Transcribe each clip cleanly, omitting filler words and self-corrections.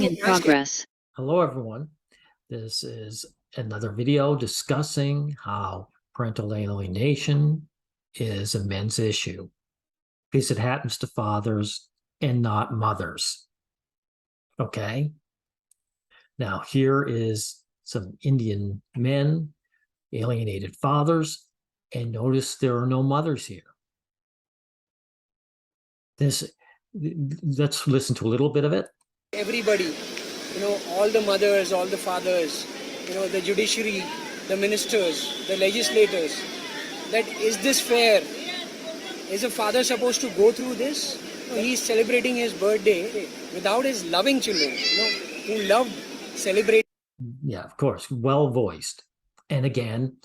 In progress. Hello, everyone. This is another video discussing how parental alienation is a men's issue because it happens to fathers and not mothers. Okay? Now, here is some Indian men, alienated fathers, and notice there are no mothers here. Let's listen to a little bit of it. Everybody, all the mothers, all the fathers, the judiciary, the ministers, the legislators, that is this fair? Is a father supposed to go through this? He's celebrating his birthday without his loving children, who loved celebrating. Yeah, of course, well voiced. And again,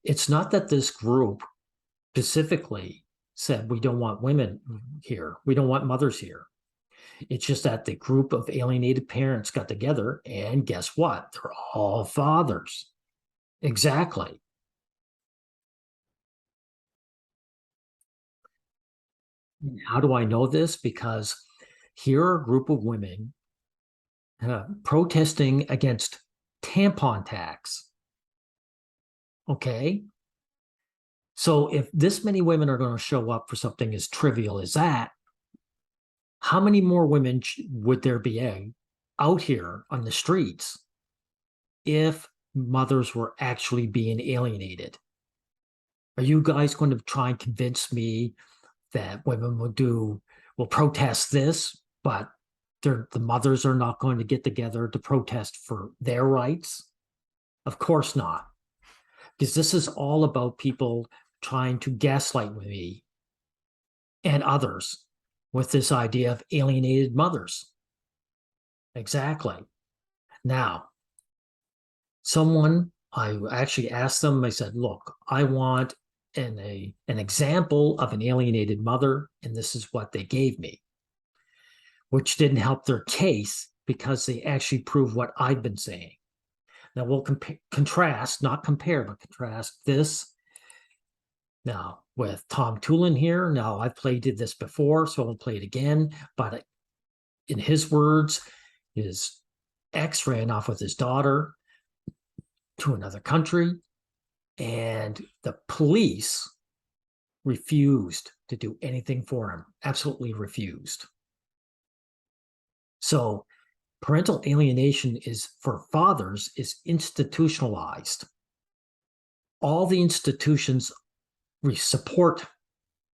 it's not that this group specifically said we don't want women here, we don't want mothers here. It's just that the group of alienated parents got together, and guess what? They're all fathers. Exactly. How do I know this? Because here are a group of women protesting against tampon tax. Okay? So if this many women are going to show up for something as trivial as that, how many more women would there be out here on the streets if mothers were actually being alienated? Are you guys going to try and convince me that women will protest this, but the mothers are not going to get together to protest for their rights? Of course not. Because this is all about people trying to gaslight me and others with this idea of alienated mothers. Exactly. Now, I actually asked them, I said, look, I want an example of an alienated mother, and this is what they gave me, which didn't help their case because they actually proved what I've been saying. Now we'll contrast, not compare, but contrast this now with Tom Tulin here. Now I've played this before, so I'll play it again. But in his words, his ex ran off with his daughter to another country, and the police refused to do anything for him. Absolutely refused. So parental alienation for fathers is institutionalized. All the institutions support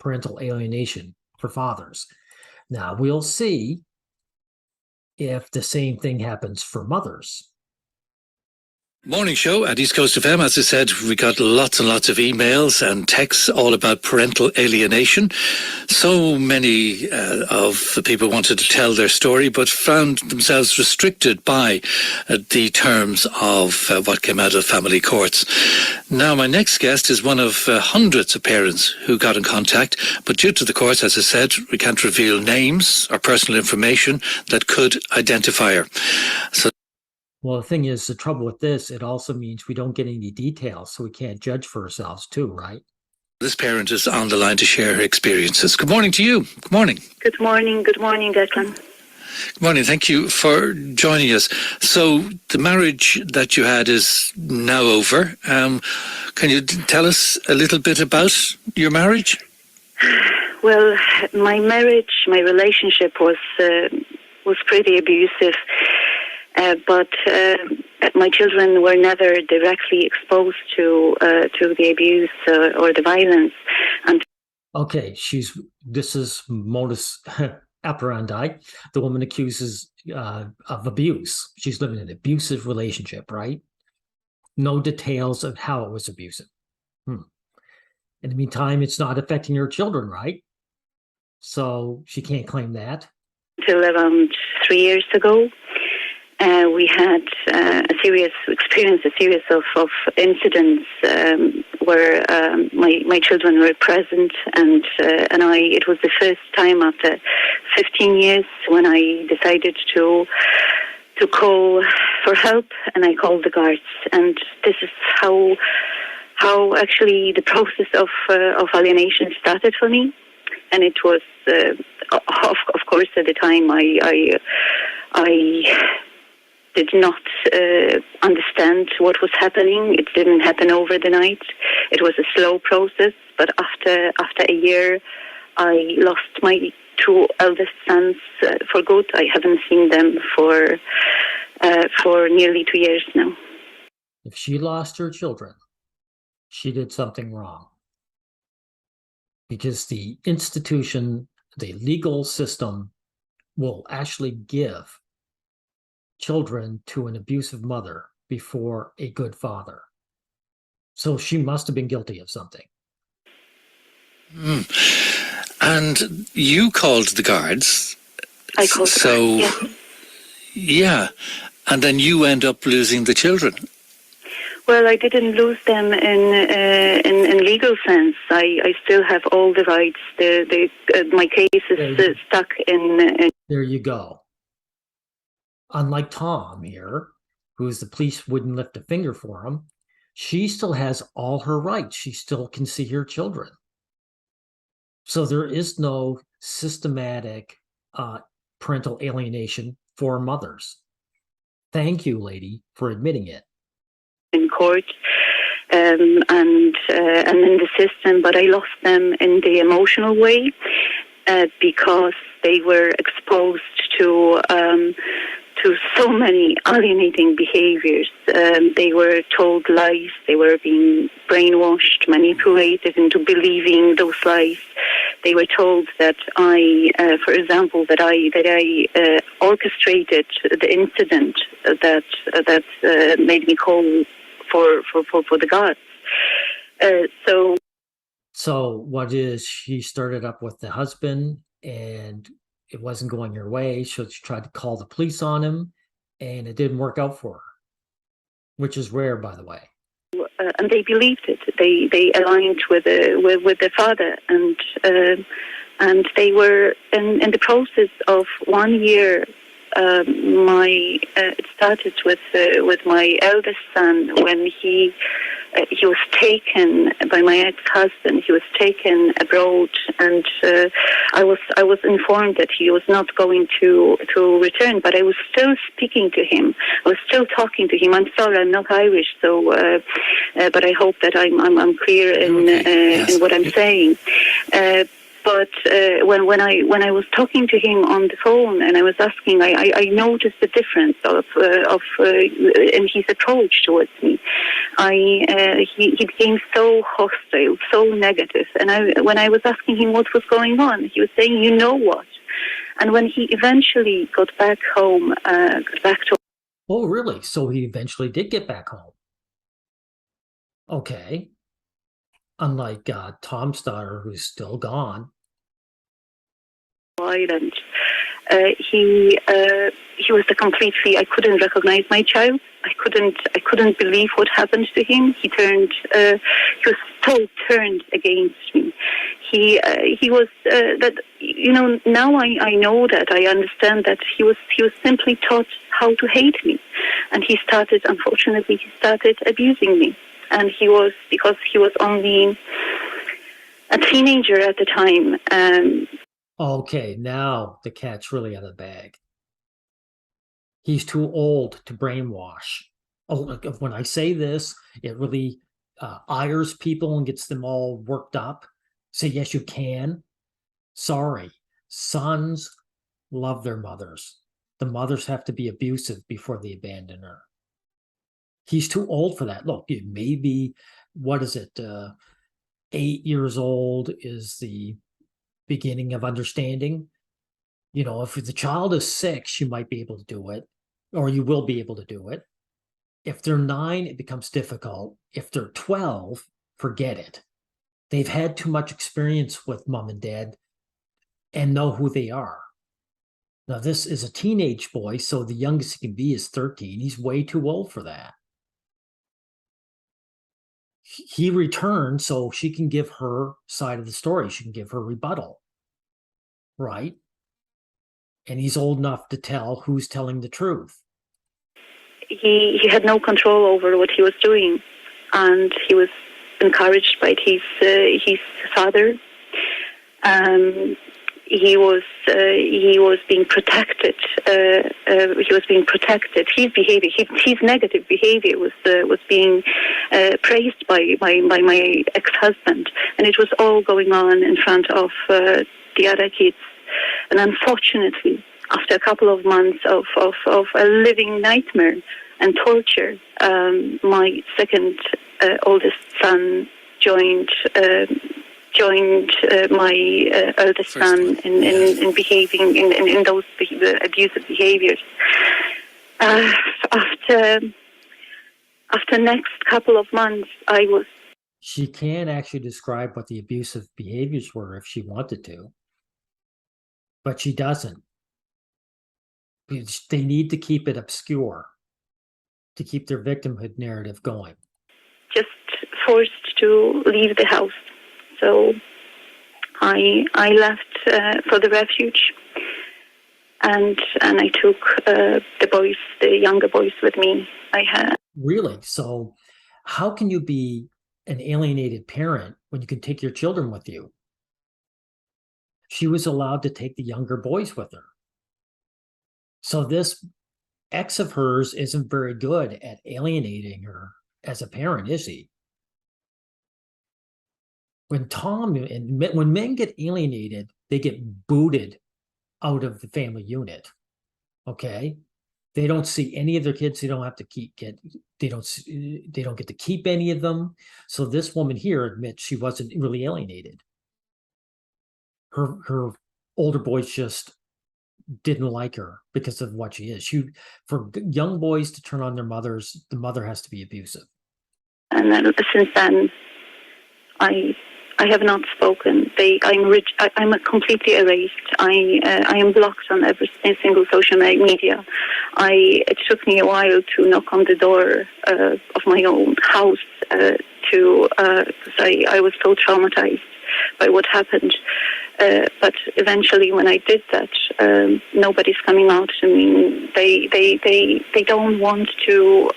parental alienation for fathers. Now we'll see if the same thing happens for mothers. Morning show at East Coast FM. As I said, we got lots and lots of emails and texts all about parental alienation. So many of the people wanted to tell their story, but found themselves restricted by the terms of what came out of family courts. Now, my next guest is one of hundreds of parents who got in contact, but due to the courts, as I said, we can't reveal names or personal information that could identify her. So. Well, the thing is, the trouble with this, it also means we don't get any details, so we can't judge for ourselves too, right? This parent is on the line to share her experiences. Good morning to you. Good morning. Good morning. Good morning, Declan. Good morning. Thank you for joining us. So the marriage that you had is now over. Can you tell us a little bit about your marriage? Well, my relationship was pretty abusive. But my children were never directly exposed to the abuse or the violence. And okay, this is modus operandi. The woman accuses of abuse. She's living in an abusive relationship, right? No details of how it was abusive. In the meantime, it's not affecting her children, right? So she can't claim that. Until around 3 years ago. We had a series of incidents where my children were present, and it was the first time after 15 years when I decided to call for help, and I called the guards, and this is how actually the process of alienation started for me. And it was, of course, at the time I did not understand what was happening. It didn't happen over the night. It was a slow process, but after a year, I lost my two eldest sons for good. I haven't seen them for nearly 2 years now. If she lost her children, she did something wrong. Because the institution, the legal system, will actually give children to an abusive mother before a good father. So she must have been guilty of something. And you called the guards. I called the guards, yes. Yeah. And then you end up losing the children. Well, I didn't lose them in legal sense. I still have all the rights. My case is stuck in. There you go. Unlike Tom here, who's the police wouldn't lift a finger for him, she still has all her rights. She still can see her children. So there is no systematic parental alienation for mothers. Thank you, lady, for admitting it. In court and in the system, but I lost them in the emotional way because they were exposed to so many alienating behaviors. They were told lies. They were being brainwashed, manipulated into believing those lies. They were told that for example, that I orchestrated the incident that made me call for the guards. So what is, she started up with the husband and it wasn't going her way, so she tried to call the police on him and it didn't work out for her, which is rare, by the way. And they believed it. They aligned with the father, and they were in the process of 1 year. It started with my eldest son when he was taken by my ex-husband. He was taken abroad, and I was informed that he was not going to return. But I was still speaking to him. I was still talking to him. I'm sorry, I'm not Irish, so but I hope that I'm clear in what I'm saying. But when I was talking to him on the phone and I was asking, I noticed the difference of in his approach towards me. He became so hostile, so negative. And when I was asking him what was going on, he was saying, "You know what?" And when he eventually got back home, Oh, really? So he eventually did get back home. Okay. Unlike Tom's daughter, who's still gone. Island, he was completely. I couldn't recognize my child. I couldn't believe what happened to him. He was so turned against me. He was that, you know. Now I know that. I understand that he was simply taught how to hate me, and unfortunately he started abusing me. And because he was only a teenager at the time. Okay, now the cat's really out of the bag. He's too old to brainwash. Oh, when I say this, it really ires people and gets them all worked up. Say, yes, you can. Sorry. Sons love their mothers. The mothers have to be abusive before they abandon her. He's too old for that. Look, it may be, 8 years old is the beginning of understanding. You know, if the child is 6, you might be able to do it, or you will be able to do it. If they're 9, it becomes difficult. If they're 12, forget it. They've had too much experience with mom and dad and know who they are. Now, this is a teenage boy, so the youngest he can be is 13. He's way too old for that. He returned so she can give her side of the story. She can give her rebuttal, right? And he's old enough to tell who's telling the truth. He had no control over what he was doing, and he was encouraged by his father. he was being protected. He was being protected. His behavior, his negative behavior, was being praised by my ex-husband, and it was all going on in front of the other kids. And unfortunately, after a couple of months of a living nightmare and torture, my second oldest son joined my eldest son in behaving in those abusive behaviors. After next couple of months, I was. She can actually describe what the abusive behaviors were if she wanted to, but she doesn't. They need to keep it obscure to keep their victimhood narrative going. Just forced to leave the house. So I left for the refuge, and I took the younger boys with me. I had. Really? So how can you be an alienated parent when you can take your children with you? She was allowed to take the younger boys with her. So this ex of hers isn't very good at alienating her as a parent, is he? When men get alienated, they get booted out of the family unit. Okay, they don't see any of their kids. They don't have to they don't get to keep any of them. So this woman here admits she wasn't really alienated. Her older boys just didn't like her because of what she is. For young boys to turn on their mothers, the mother has to be abusive. And then since then, I have not spoken. I'm completely erased. I am blocked on every single social media. It took me a while to knock on the door of my own house because I was so traumatized by what happened. But eventually, when I did that, nobody's coming out to me. They don't want to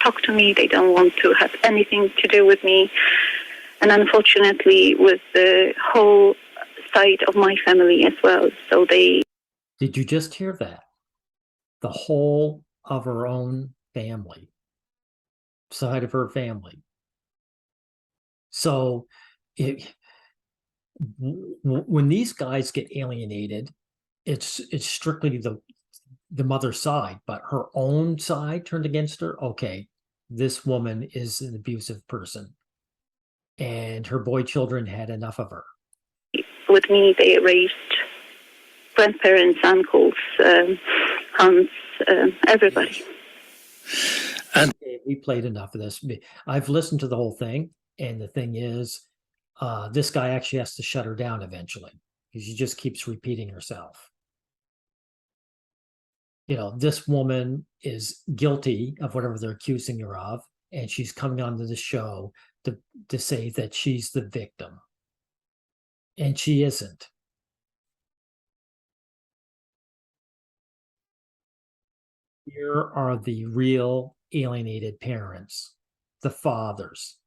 talk to me. They don't want to have anything to do with me. And unfortunately, with the whole side of my family as well. So they. Did you just hear that? The whole of her own family, side of her family. So when these guys get alienated, it's strictly the mother's side, but her own side turned against her. Okay, this woman is an abusive person, and her boy children had enough of her. With me, they erased grandparents, uncles, aunts, everybody. And we played enough of this. I've listened to the whole thing, and the thing is, this guy actually has to shut her down eventually because she just keeps repeating herself. You know, this woman is guilty of whatever they're accusing her of, and she's coming onto the show to say that she's the victim, and she isn't. Here are the real alienated parents, the fathers,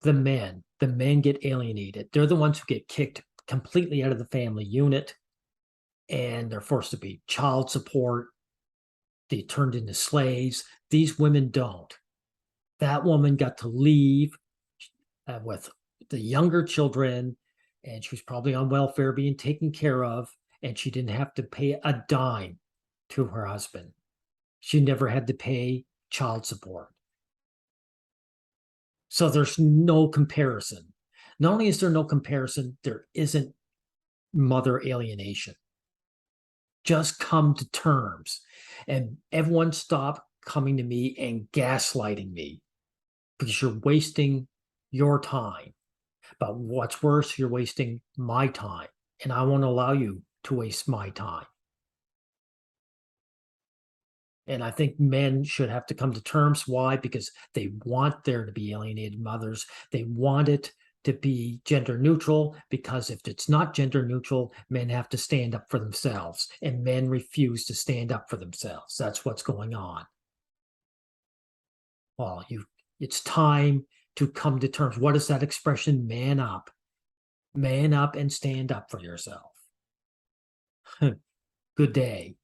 the men. The men get alienated. They're the ones who get kicked completely out of the family unit, and they're forced to be child support. They turned into slaves. These women don't. That woman got to leave with the younger children, and she was probably on welfare being taken care of, and she didn't have to pay a dime to her husband. She never had to pay child support. So there's no comparison. Not only is there no comparison, there isn't mother alienation. Just come to terms. And everyone stop coming to me and gaslighting me because you're wasting your time. But what's worse, you're wasting my time. And I won't allow you to waste my time. And I think men should have to come to terms. Why? Because they want there to be alienated mothers. They want it to be gender neutral, because if it's not gender neutral, men have to stand up for themselves, and men refuse to stand up for themselves. That's what's going on. Well, it's time to come to terms. What is that expression? Man up. Man up and stand up for yourself. Good day.